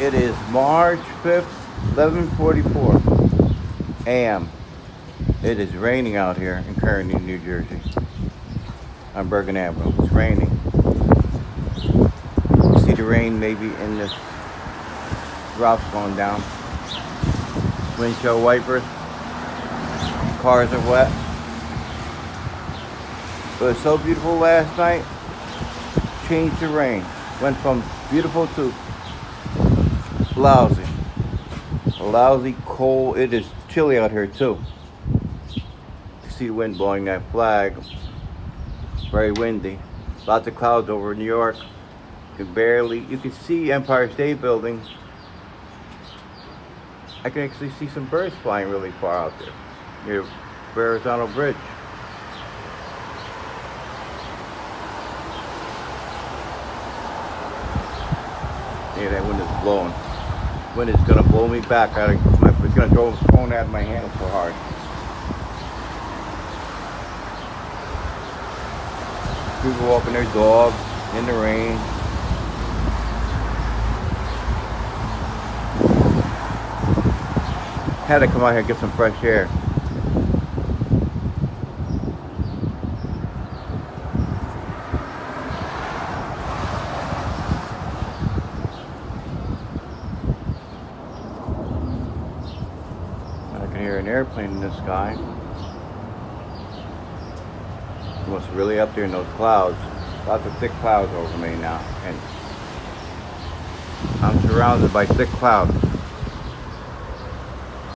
It is March 5th, 11:44 a.m. It is raining out here in Kearny, New Jersey. On Bergen Avenue. It's raining. You see the rain maybe in this drops going down. Windshield wipers. Cars are wet. It was so beautiful last night. Changed the rain. Went from beautiful to lousy. Lousy, cold. It is chilly out here too. You see the wind blowing that flag. Very windy. Lots of clouds over New York. You can see Empire State Building. I can actually see some birds flying really far out there near Bergen Bridge. Yeah, that wind is blowing. Wind is gonna blow me back. It's gonna throw the phone out of my hand so hard. People walking their dogs in the rain. Had to come out here and get some fresh air. I can hear an airplane in the sky. It was really up there in those clouds. Lots of thick clouds over me now. And I'm surrounded by thick clouds.